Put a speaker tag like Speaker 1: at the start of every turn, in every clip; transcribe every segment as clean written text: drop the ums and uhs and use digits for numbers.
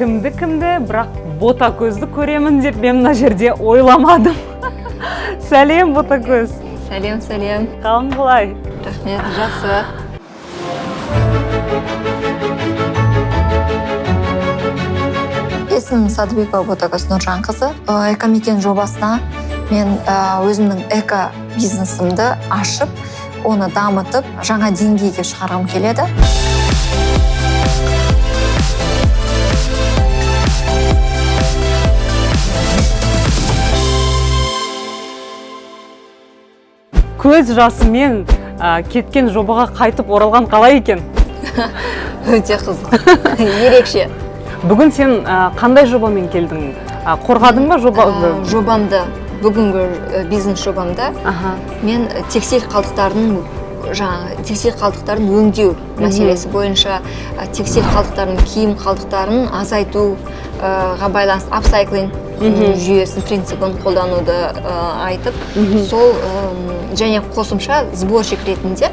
Speaker 1: кімді, бірақ бота көзді көремін деп мен мына жерде ойламадым. Сәлем, бота көз.
Speaker 2: Сәлем.
Speaker 1: Қалың қалай?
Speaker 2: Рахмет, жақсы. Есімім Садыбекова Ботагөз Нұржанқызы. Экомекен жобасына мен өзімнің эко-бизнесімді ашып, оны дамытып, жаңа деңгейге шығарғым келеді.
Speaker 1: Көз жасымен кеткен жобаға қайтып оралған қалай екен?
Speaker 2: Өте қызық, ерекше.
Speaker 1: Бүгін сен қандай жобамен келдің? Қорғадың ба
Speaker 2: Жобамды, бүгінгі бизнес жобамда мен текстиль қалдықтарын өңдеу мәселесі бойынша текстиль қалдықтарын, киім қалдықтарын азайтуға байланысты апсайклинг жүйесін, принципін қолдануды айтып, сол және қосымша сборщик ретінде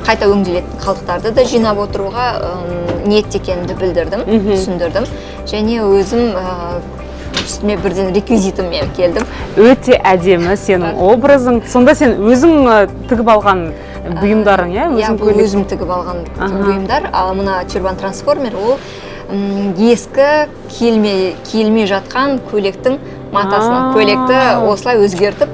Speaker 2: қайта өңделетін қалдықтарды да жинап отыруға ниет екенімді білдірдім, түсіндірдім. Және өзім үстіме бірден реквизитіммен келдім. Өте
Speaker 1: әдемі сенің образың. Сонда сен өзің тігіп алған бұйымдарың,
Speaker 2: өзім тігіп алған бұйымдар. Ал мына тюрбан трансформер ол ескі киілмей жатқан көйлектің матасының. Көйлекті осылай өзгертіп,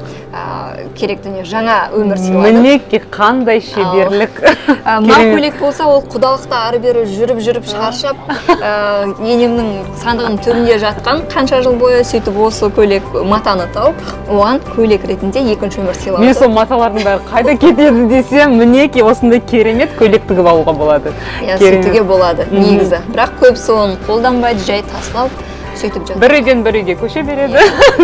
Speaker 2: керектіне жаңа өмір сыйладым.
Speaker 1: Мінекей қандай шеберлік.
Speaker 2: Мына көйлек болса, ол құдалықта ары-бері жүріп шаршап, енемнің сандығының түбінде жатқан қанша жыл бойы, сөйтіп осы көйлек матаны тауып, оған көйлек ретінде екінші өмір сыйладым.
Speaker 1: Мен сол маталардың бәрі қайда кетеді десем, мінекей осындай керемет көйлек тігіп алуға болады.
Speaker 2: Сөйтуге болады, негізі. Бірақ көбісі оны қолданбайды, жай тасылап сөйтіп жатыр.
Speaker 1: Бір үйден бір үйге көше береді,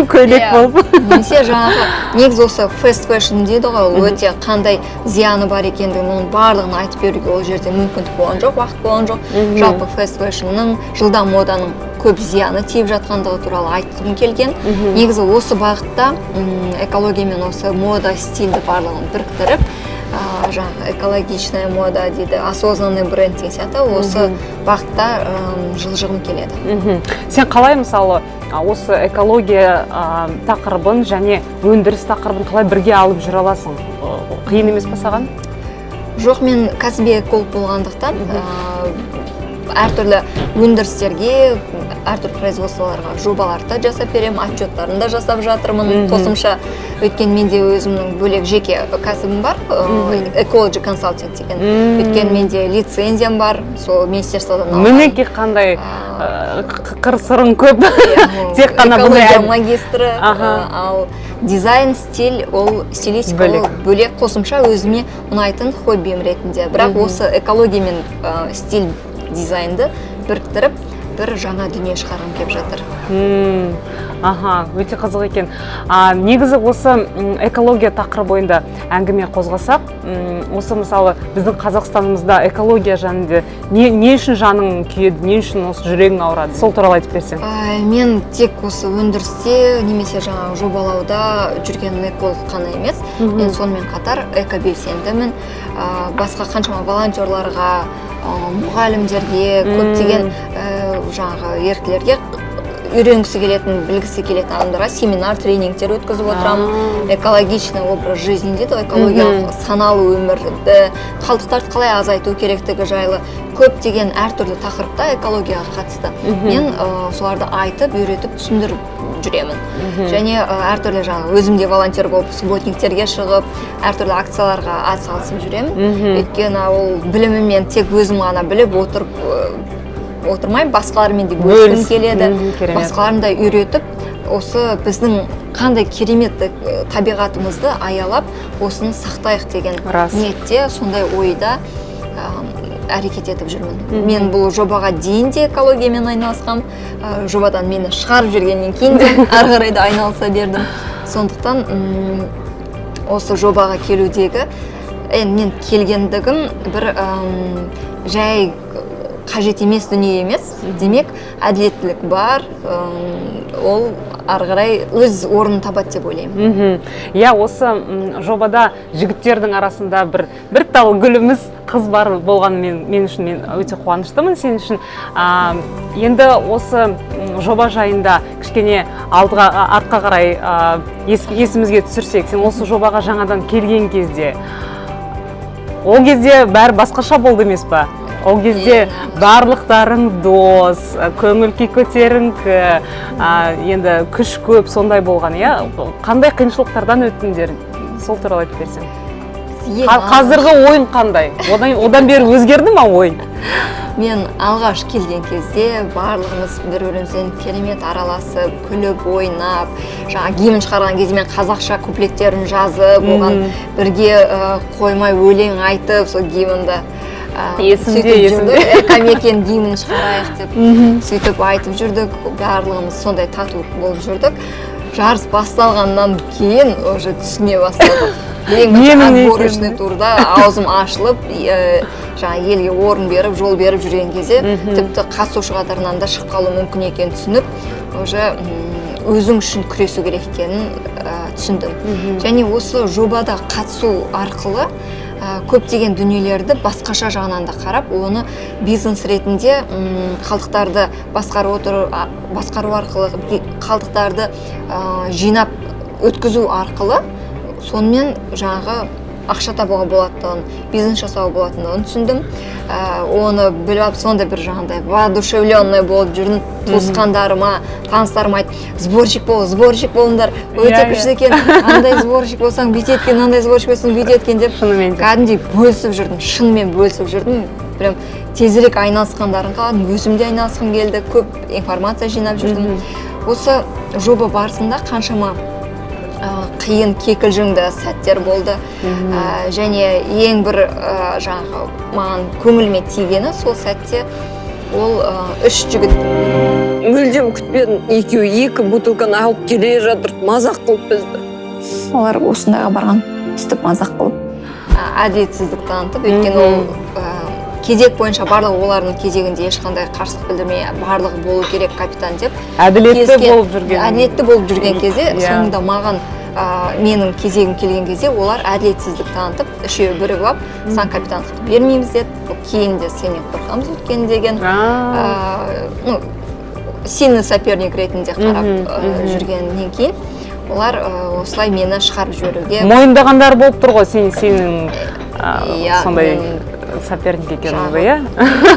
Speaker 1: көйлек болып.
Speaker 2: Немесе жаңағы негізі осы fast fashion дейді ғой, ол өте қандай зияны бар екендігін, оның барлығын айтып беруге ол жерде мүмкіндік болған жоқ, уақыт болған жоқ. Жалпы fast fashionның, жылдам моданың көп зияны тиіп жатқандығы туралы айтқым келген. Негізі осы бағытта экология мен осы мода стильді барлығын біріктіріп, жаңағы экологичная мода дейді, осознанный бренд деген сияқты, осы бағытта жылжығым келеді.
Speaker 1: Сен қалай мысалы осы экология тақырыбын және өндіріс тақырыбын қалай бірге алып жүре аласың? Қиын емес па саған?
Speaker 2: Жоқ, мен кәсіби эколог болғандықтан әртүрлі өндірістерге, әртүрлі производстволарға жобаларды жасап беремін, отчеттарын да жасап жатырмын. Қосымша өткен менде өзімнің бөлек жеке кәсібім бар, экологи консалтинг деген. Өткен менде лицензиям бар, сол министерстводан алған.
Speaker 1: Мінекей қандай қыр-сырың көп. Тек қана
Speaker 2: экология магистрі, ал дизайн, стиль, ол стилистика бөлек, қосымша өзіме ұнайтын хоббиім ретінде. Бірақ осы экология мен стиль дизайнды біріктіріп, бір жаңа дүние шығарғым келіп жатыр.
Speaker 1: Өте қызық екен. Негізі осы экология тақырыбы бойында әңгіме қозғасақ, осы мысалы біздің Қазақстанымызда экология жөнінде не үшін жаның күйеді, не үшін осы жүрегің ауырады? Сол туралы айтып берсең.
Speaker 2: Мен тек осы өндірісте немесе жаңағы жобалауда жүрген эколог қана емес, мен сонымен қатар экобелсендімін. Басқа қаншама волонтерларға, мұғалімдерге, көптеген жаңағы еріктілерге үйренгісі келетін, білгісі келетін адамдарға семинар, тренингтер өткізіп отырамын. Экологичный образ жизни дейді, экологиялық саналы өмірді, қалдықтарды қалай азайту керектігі жайлы көптеген әртүрлі тақырыпта экологияға қатысты. Мен соларды айтып, үйретіп, түсіндіріп жүремін. Және әртүрлі жаңағы өзімде волонтер болып, субботниктерге шығып, әртүрлі акцияларға атсалысып жүремін. Өйткені ол білімімен тек өзім ғана біліп отырмай, басқалармен де бөліскім келеді. Басқаларын да үйретіп, осы біздің қандай керемет табиғатымызды аялап, осыны сақтайық деген ниетте, сондай ойда әрекет етіп жүрмін. Мен бұл жобаға дейін де экологиямен айналысқам, жобадан мені шығарып жүргеннен кейін де ары қарай да айналыса бердім. Сондықтан осы жобаға келудегі мен келгендігім бір жай қажет емес дүние емес. Демек, әділеттілік бар, ол ары қарай өз орнын табады деп ойлаймын.
Speaker 1: Иә, осы жобада жігіттердің арасында бір тал гүліміз қыз бар болғаны мен үшін мен өте қуаныштымын сен үшін. Енді осы жоба жайында кішкене артқа қарай есімізге түсірсек, сен осы жобаға жаңадан келген кезде, ол кезде бәрі басқаша болды емес па? Ол кезде барлықтарың дос, көңіл күй көтеріңкі, енді күш көп сондай болған, иә? Қандай қиыншылықтардан өттіңдер? Сол туралы айтып берсең. Қазіргі ойың қандай? Одан бері өзгерді ма ой?
Speaker 2: Мен алғаш келген кезде барлығымыз бір-бірімізбен керемет араласып, күліп, ойнап, жаңа гимн шығарған кезде мен қазақша куплеттерін жазып, оған бірге қоймай өлең айтып, сол гимнді
Speaker 1: есімде
Speaker 2: Экомекен гимнін шығарайық деп сөйтіп айтып жүрдік, барлығымыз сондай тату болып жүрдік. Жарыс басталғаннан кейін уже түсіне бастадық. Отборочный турда аузым ашылып, жаңа елге орын беріп, жол беріп жүрген кезде, тіпті қатысушы қатарынан да шығып қалу мүмкін екенін түсініп, уже өзің үшін күресу керек екенін түсіндім. Және осы жобада қатысу арқылы көптеген дүниелерді басқаша жағынан да қарап, оны бизнес ретінде қалдықтарды басқару арқылы, қалдықтарды жинап өткізу арқылы, сонымен жаңағы ақша табуға болатындығын, бизнес жасауға болатындығын түсіндім. Оны біліп, сонда бір жағындай воодушевленный болып жүрдім. Туысқандарыма, таныстарыма айтып, сборщик болыңдар, өте күшті екен, андай сборщик болсаң бүйте еткен, андай сборщик болсаң бүйте еткен деп кәдімгідей бөлісіп жүрдім, шынымен бөлісіп жүрдім. Прям тезірек айналысқандарын қаладым, өзім де айналысқым келді, көп информация жинап жүрдім. Осы жоба барысында қаншама қиын кекілжіңді сәттер болды. Және ең бір жаңағы маған көңіліме тигені сол сәтте ол 3 жігіт.
Speaker 3: Мүлдем күтпедім. Екеуі 2 бутылканы алып келе жатыр, мазақ қылып бізді.
Speaker 2: Олар осындайға барған істіп мазақ қылып. Әділетсіздік танытып, өйткені ол кезек бойынша барлығы олардың кезегінде ешқандай қарсылық білдірмей, барлығы болу керек капитан деп. Әділетті болып жүрген кезде, соңында маған менің кезегім келген кезде олар әділетсіздік танытып, үшеуі бірігіп алып, сан капитандықты бермейміз деді, кейін де сенен қорқамыз өткен деген, сильный соперник ретінде қарап жүргеннен кейін, олар осылай мені шығарып жіберуге.
Speaker 1: Мойындағандар болып тұр ғой сенің сондай соперник екеніңді, иә?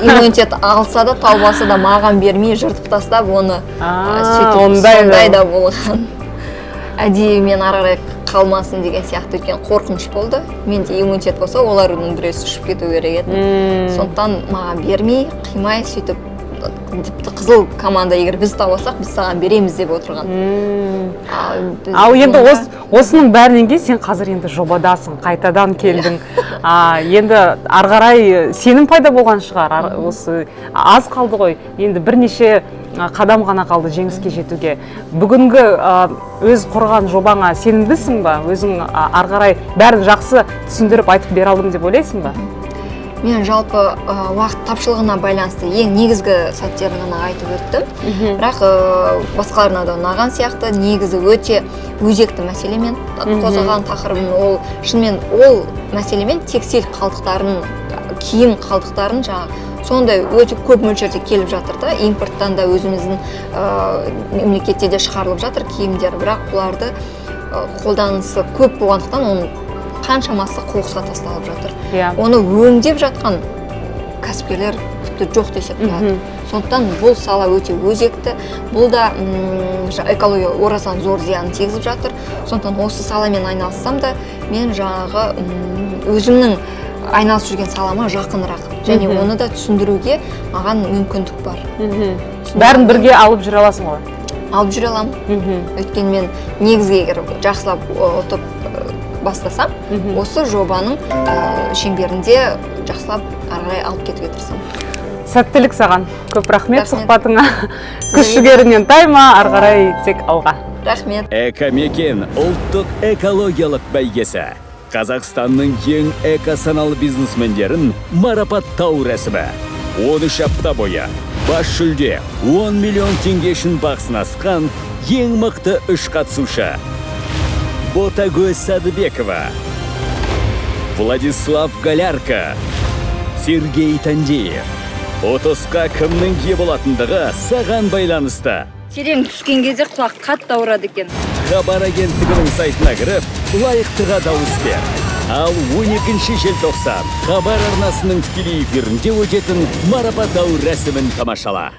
Speaker 2: Иммунитет алса да, таубасы да маған бермей, жыртып тастап, оны сөйтіп сондай да болған. Әдейі мен ары қалмасын деген сияқты өткен қорқыныш болды. Менде иммунитет болса, олардың біреусі ұшып кету керек еді. Сондықтан маған бермей, қимай, сөйтіп қызыл команда егер біз табасақ, біз саған береміз деп отырған.
Speaker 1: Ал енді осының бәрінен кейін сен қазір енді жобадасың, қайтадан келдің. Енді арғарай сенің пайда болған шығар, осы аз қалды ғой, енді бірнеше қадам ғана қалды жеңіске жетуге. Бүгінгі өз құрған жобаңа сенімдісің ба? Өзің арғарай бәрін жақсы түсіндіріп айтып бере алдым деп ойлайсың ба?
Speaker 2: Мен жалпы уақыт тапшылығына байланысты ең негізгі сәттерін ғана айтып өттім. Бірақ басқаларына да ұнаған сияқты негізі өте өзекті мәселемен қозғаған тақырыбым, ол шынымен ол мәселемен текстиль қалдықтарын, киім қалдықтарын жаңағы сондай өте көп мөлшерде келіп жатыр да, импорттан да өзіміздің мемлекетте де шығарылып жатыр киімдер, бірақ оларды қолданысы көп болғандықтан оның қаншамасы қоқысқа тасталып жатыр. Оны өңдеп жатқан кәсіпкерлер тіпті жоқ десек болады. Сондықтан бұл сала өте өзекті. Бұл да экология орасан зор зиянын тигізіп жатыр. Сондықтан осы саламен айналыссам да, мен жаңағы өзімнің айналысып жүрген салама жақынырақ. Және оны да түсіндіруге маған мүмкіндік бар.
Speaker 1: Бәрін бірге алып жүре аласың ғой?
Speaker 2: Алып жүре аламын. Өйткені мен негізге егер жақсылап отырып бастасам, осы жобаның шеңберінде жақсылап арғай алып кетуге тырысамын.
Speaker 1: Сәттілік саған. Көп рахмет сұхбатыңа. Күш-жігеріңнен тайма, арғарай тек алға.
Speaker 2: Рахмет.
Speaker 4: Экомекен ұлттық экологиялық бәйгесі. Қазақстанның ең экосаналы бизнесмендерін марапаттау рәсімі. 13 апта бойы бас жүлде 10 миллион теңге үшін бақ сынасқан ең мықты үш қатысушы. Ботагөз Садыбекова, Владислав Галярка, Сергей Тандеев. Отосқа кімнің ие болатындығы саған байланысты.
Speaker 5: Терең түскен кезде құлақ қатты ауырады екен.
Speaker 4: Хабар агенттігінің сайтына кіріп, лайықтыға дауыс бер. Ал 12 желтоқсан хабар арнасының тікелей эфирінде өтетін марапаттау рәсімін тамашала.